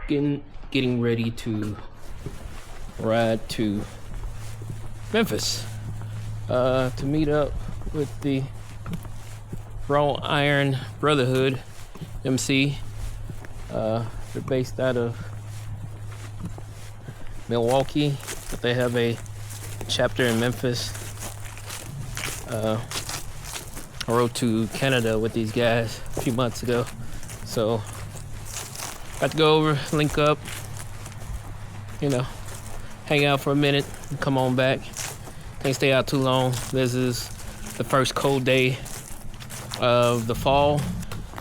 getting ready to ride to Memphis to meet up with the Raw Iron Brotherhood MC. They're based out of Milwaukee, but they have a chapter in Memphis. I rode to Canada with these guys a few months ago, so got to go over, link up, hang out for a minute, and come on back. Can't stay out too long. This is the first cold day of the fall.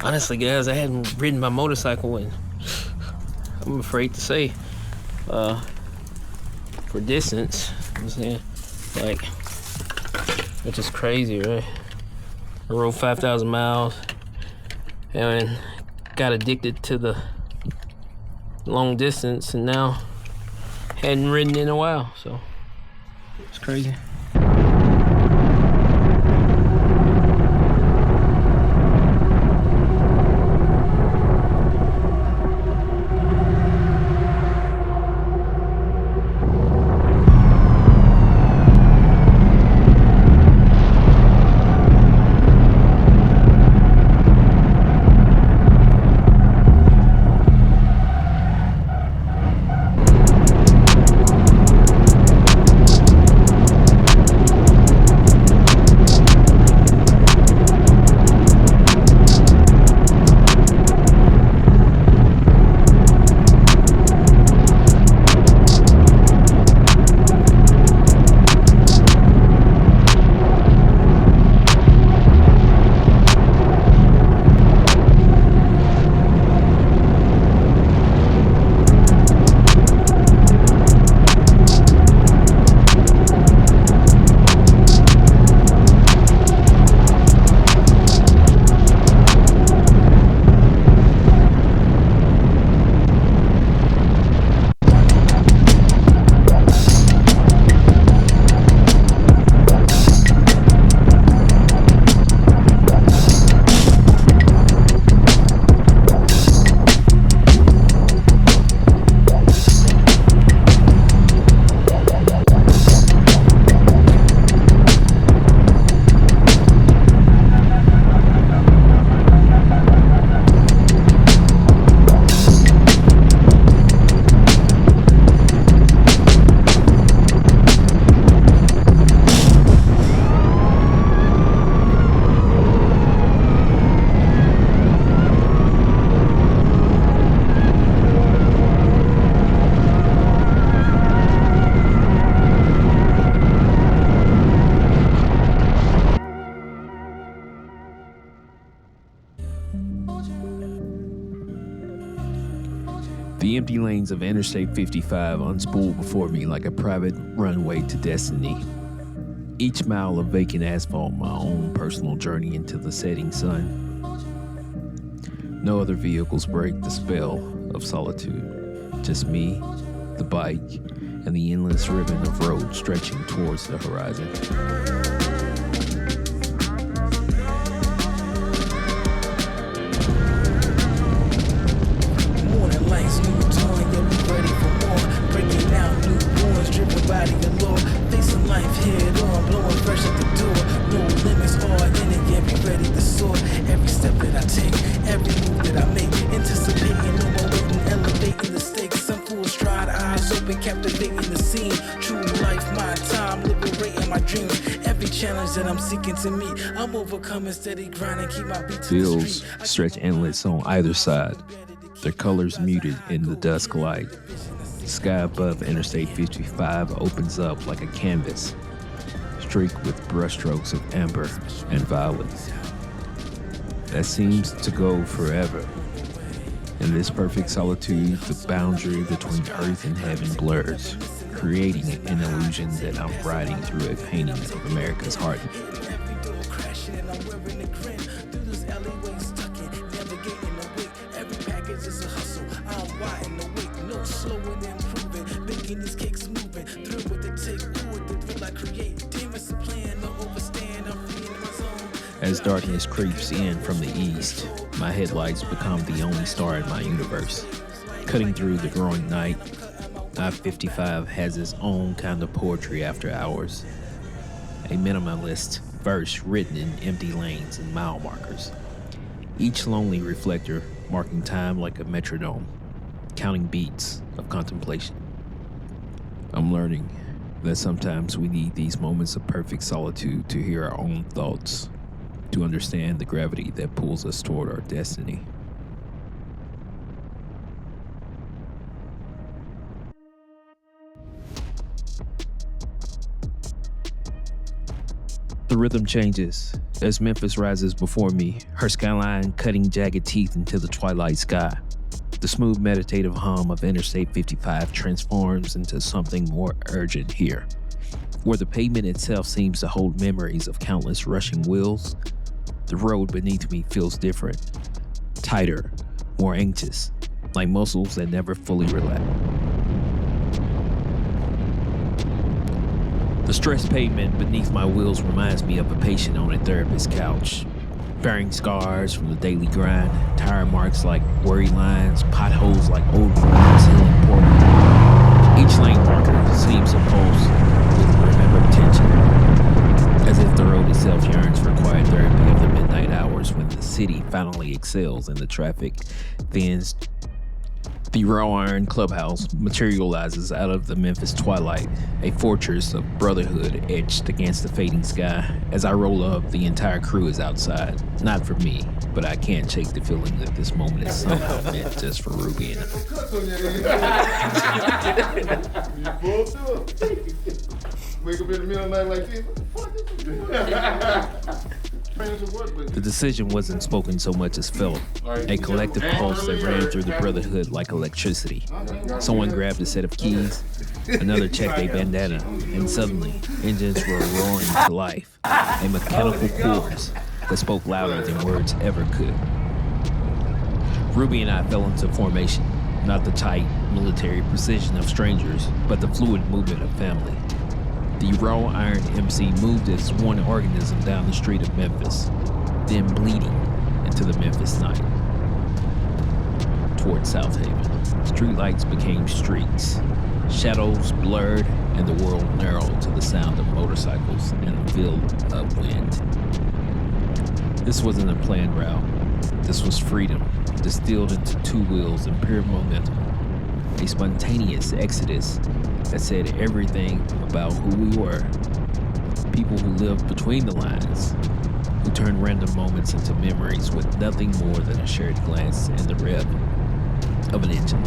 Honestly, guys, I hadn't ridden my motorcycle in, I'm afraid to say, for distance. I'm saying, which is crazy, right? I rode 5,000 miles and got addicted to the long distance, and now hadn't ridden in a while, so it's crazy. The empty lanes of Interstate 55 unspooled before me like a private runway to destiny. Each mile of vacant asphalt, my own personal journey into the setting sun. No other vehicles break the spell of solitude. Just me, the bike, and the endless ribbon of road stretching towards the horizon. That I'm seeking to meet, I'm overcoming steady grinding, keep my beat to Fields stretch endless on either side, their colors muted in the dusk light. The sky above Interstate 55 opens up like a canvas, streaked with brushstrokes of amber and violet. That seems to go forever. In this perfect solitude, the boundary between earth and heaven blurs, creating an illusion that I'm riding through a painting of America's heart. As darkness creeps in from the east, my headlights become the only star in my universe. Cutting through the growing night, I-55 has its own kind of poetry after hours. A minimalist verse written in empty lanes and mile markers. Each lonely reflector marking time like a metronome, counting beats of contemplation. I'm learning that sometimes we need these moments of perfect solitude to hear our own thoughts, to understand the gravity that pulls us toward our destiny. The rhythm changes as Memphis rises before me, her skyline cutting jagged teeth into the twilight sky. The smooth meditative hum of Interstate 55 transforms into something more urgent here. Where the pavement itself seems to hold memories of countless rushing wheels, the road beneath me feels different, tighter, more anxious, like muscles that never fully relax. The stressed pavement beneath my wheels reminds me of a patient on a therapist's couch. Bearing scars from the daily grind, tire marks like worry lines, potholes like old wounds healing poorly. Each lane marker seems to pulse with remembered tension, as if the road itself yearns for quiet therapy of the midnight hours when the city finally excels and the traffic thins. The Raw Iron Clubhouse materializes out of the Memphis twilight, a fortress of brotherhood etched against the fading sky. As I roll up, the entire crew is outside. Not for me, but I can't shake the feeling that this moment is somehow meant just for Ruby and Wake up in the middle of the night like this. The decision wasn't spoken so much as felt, a collective pulse that ran through the brotherhood like electricity. Someone grabbed a set of keys, another checked a bandana, and suddenly, engines were roaring to life, a mechanical chorus that spoke louder than words ever could. Ruby and I fell into formation, not the tight, military precision of strangers, but the fluid movement of family. The Raw Iron MC moved as one organism down the street of Memphis, then bleeding into the Memphis night. Toward South Haven, streetlights became streets. Shadows blurred and the world narrowed to the sound of motorcycles and the feel of wind. This wasn't a planned route. This was freedom, distilled into two wheels and pure momentum. A spontaneous exodus that said everything about who we were. People who lived between the lines, who turned random moments into memories with nothing more than a shared glance and the rev of an engine.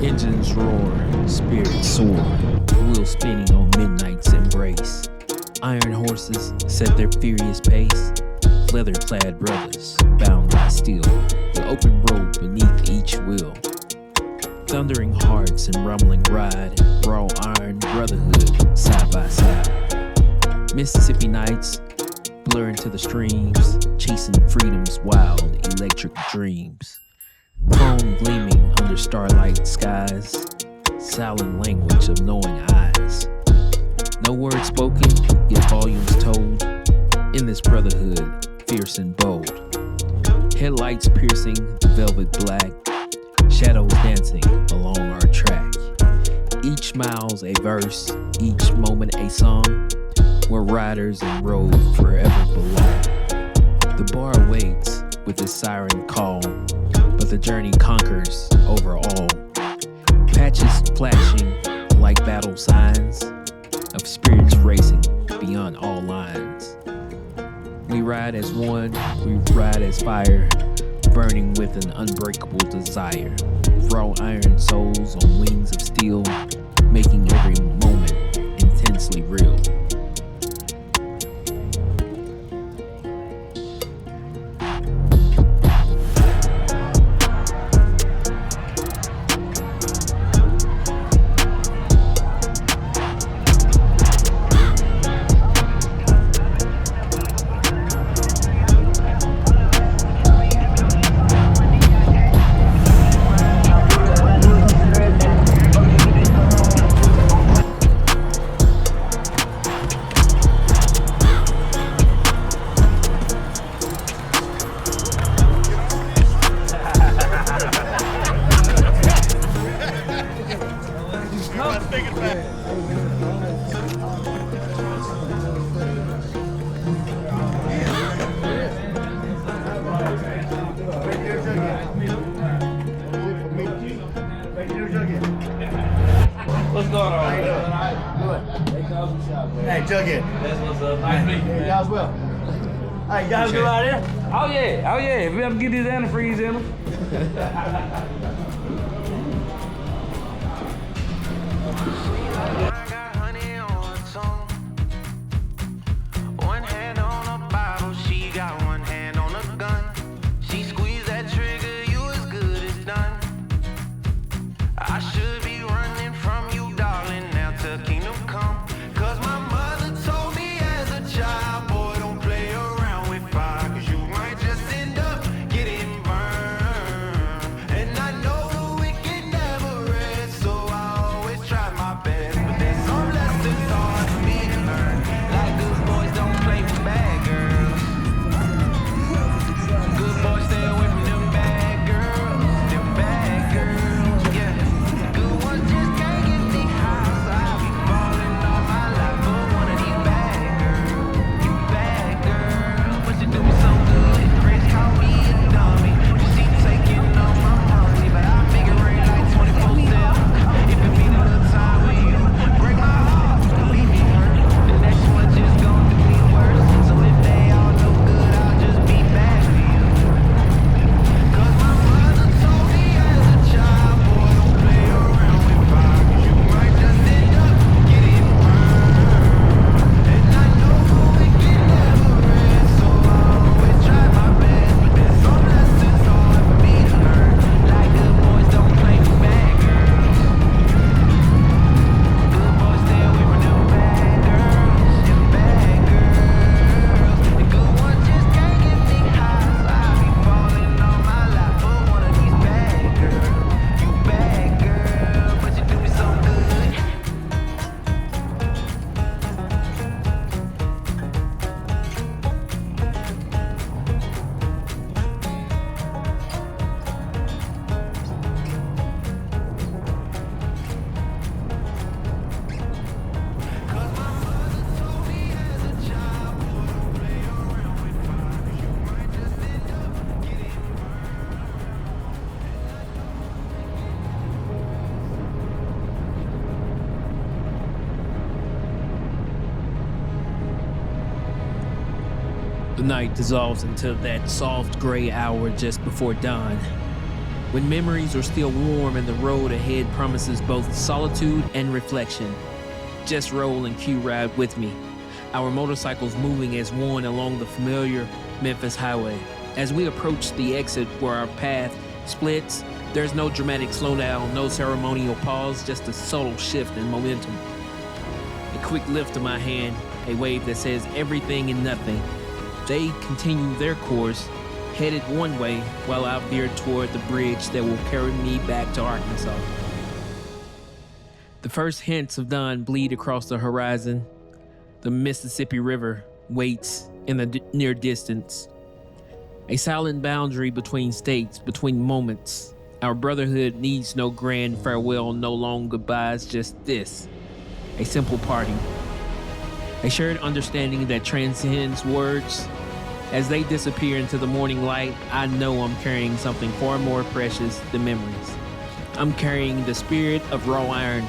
Engines roar, spirits soar, wheels spinning on midnight's embrace. Iron horses set their furious pace, leather-clad brothers bound by steel, the open road beneath each wheel. Thundering hearts and rumbling ride, Raw Iron Brotherhood side by side. Mississippi nights blur into the streams, chasing freedom's wild, electric dreams. Chrome gleaming under starlight skies, silent language of knowing eyes. No words spoken, yet volumes told. In this brotherhood, fierce and bold. Headlights piercing the velvet black, shadows dancing along our track. Each mile's a verse, each moment a song, where riders and road forever belong. The bar waits with its siren call, but the journey conquers over all. Patches flashing like battle signs of spirits racing beyond all lines. We ride as one, we ride as fire, burning with an unbreakable desire. Raw iron souls on wings of steel, making every moment intensely real. tailgate. That's what's up. Nice meeting you, Hey, man. y'all as well. Hey, guys go out there? Oh yeah. If we ever get these antifreeze in them. One hand on a bottle, she got one hand on a gun. She squeezed that trigger, you as good as done. I should be running from you, darling, now to kingdom come. Cause my mother told me as a child, boy, don't play around with fire, cause you might just end up getting burned. And I know the wicked never rest, so I always try my best. But there's some lessons hard for me to learn. Like good boys don't play with bad girls. Good boys stay away from them bad girls. Them bad girls, yeah. Good ones just can't get me high, so I be falling all my life for one of these bad girls. You bad girl, but you do me so good. Friends call me a dummy. You seem taking all my money, but I make it rain like 24/7. If it mean a little time with you, break my heart, leave me hurt. The next one just gon' do me worse. So if they all no good, I'll just be bad for you. Cause my mother told me as a child, boy, don't play around with fire, cause you might just end up getting burned. And I know the wicked never rest, so I always try my best. But there's some lessons hard for me to learn. Like good boys don't play with bad girls. Good boys stay away from them bad girls. Them bad girls. The good ones just can't get me high, so I be falling all my life for one of these bad girls. You bad girl, but you do me so good. The night dissolves into that soft gray hour just before dawn, when memories are still warm and the road ahead promises both solitude and reflection. Just roll and Q ride with me, our motorcycles moving as one along the familiar Memphis highway. As we approach the exit where our path splits, there's no dramatic slowdown, no ceremonial pause, just a subtle shift in momentum. A quick lift of my hand, a wave that says everything and nothing. They continue their course, headed one way, while I veer toward the bridge that will carry me back to Arkansas. The first hints of dawn bleed across the horizon. The Mississippi River waits in the near distance. A silent boundary between states, between moments. Our brotherhood needs no grand farewell, no long goodbyes, just this. A simple parting. A shared understanding that transcends words. As they disappear into the morning light, I know I'm carrying something far more precious than memories. I'm carrying the spirit of raw iron,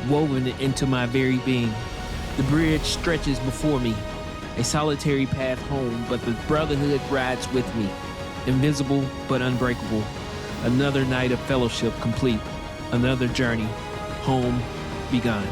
woven into my very being. The bridge stretches before me, a solitary path home, but the brotherhood rides with me, invisible but unbreakable. Another night of fellowship complete, another journey, home begun.